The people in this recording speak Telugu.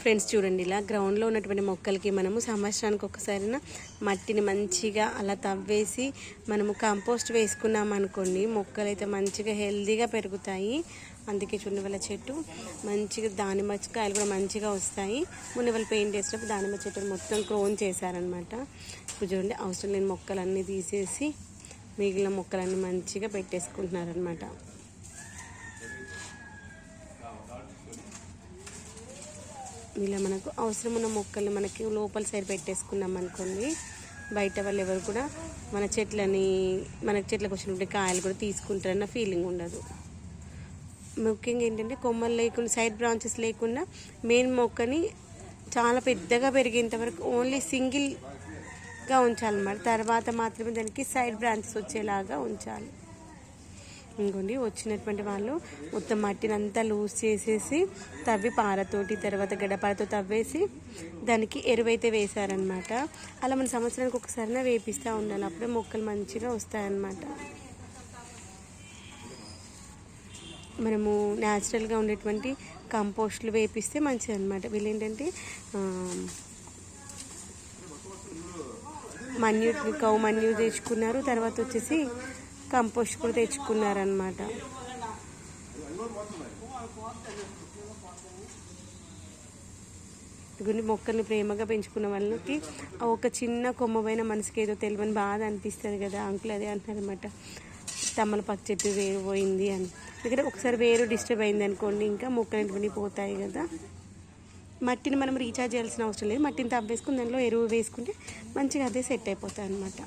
ఫ్రెండ్స్ చూడండి, ఇలా గ్రౌండ్లో ఉన్నటువంటి మొక్కలకి మనము సంవత్సరానికి ఒకసారిన మట్టిని మంచిగా అలా తవ్వేసి మనము కంపోస్ట్ వేసుకున్నాం అనుకోండి, మొక్కలు అయితే మంచిగా హెల్తీగా పెరుగుతాయి. అందుకే చూడండి వాళ్ళ చెట్టు మంచిగా దానిమ్మ కాయలు కూడా మంచిగా వస్తాయి. మొన్న వాళ్ళు పెయింట్ చేసినప్పుడు దానిమ్మ చెట్టును మొత్తం క్లోన్ చేశారనమాట. ఇప్పుడు చూడండి, అవసరం లేని మొక్కలన్నీ తీసేసి మిగిలిన మొక్కలన్నీ మంచిగా పెట్టేసుకుంటున్నారనమాట. ఇలా మనకు అవసరం ఉన్న మొక్కల్ని మనకి లోపల సైడ్ పెట్టేసుకున్నాం అనుకోండి, బయట వాళ్ళు ఎవరు కూడా మన చెట్లకు వచ్చినప్పుడు కాయలు కూడా తీసుకుంటారన్న ఫీలింగ్ ఉండదు. ముఖ్యంగా ఏంటంటే కొమ్మలు లేకుండా, సైడ్ బ్రాంచెస్ లేకుండా మెయిన్ మొక్కని చాలా పెద్దగా పెరిగేంత వరకు ఓన్లీ సింగిల్గా ఉంచాలన్నమాట. తర్వాత మాత్రమే దానికి సైడ్ బ్రాంచెస్ వచ్చేలాగా ఉంచాలి. ఇంకోండి, వచ్చినటువంటి వాళ్ళు మొత్తం మట్టిని అంతా లూజ్ చేసేసి తవ్వి పారతోటి, తర్వాత గడ్డపారతో తవ్వేసి దానికి ఎరువైతే వేశారనమాట. అలా మన సంవత్సరానికి ఒకసారినా వేపిస్తూ ఉండాలి, అప్పుడే మొక్కలు మంచిగా వస్తాయన్నమాట. మనము న్యాచురల్గా ఉండేటువంటి కంపోస్ట్లు వేపిస్తే మంచిది అనమాట. వీళ్ళు ఏంటంటే కౌ మన్యూ తెచ్చుకున్నారు, తర్వాత వచ్చేసి కంపోస్ట్ కూడా తెచ్చుకున్నారనమాట. కొన్ని మొక్కల్ని ప్రేమగా పెంచుకున్న వాళ్ళకి ఒక చిన్న కొమ్మ పైన మనసుకి ఏదో తెలియని బాధ అనిపిస్తుంది కదా. అంకుల్ అదే అంటారనమాట, తమలపాకు చెట్టు వేరు పోయింది అని. ఎందుకంటే ఒకసారి వేరు డిస్టర్బ్ అయింది అనుకోండి, ఇంకా మొక్కలు పోతాయి కదా. మట్టిని మనం రీఛార్జ్ చేయాల్సిన అవసరం లేదు. మట్టిని తవ్వేసుకుని దానిలో ఎరువు వేసుకుంటే మంచిగా అదే సెట్ అయిపోతాయి అన్నమాట.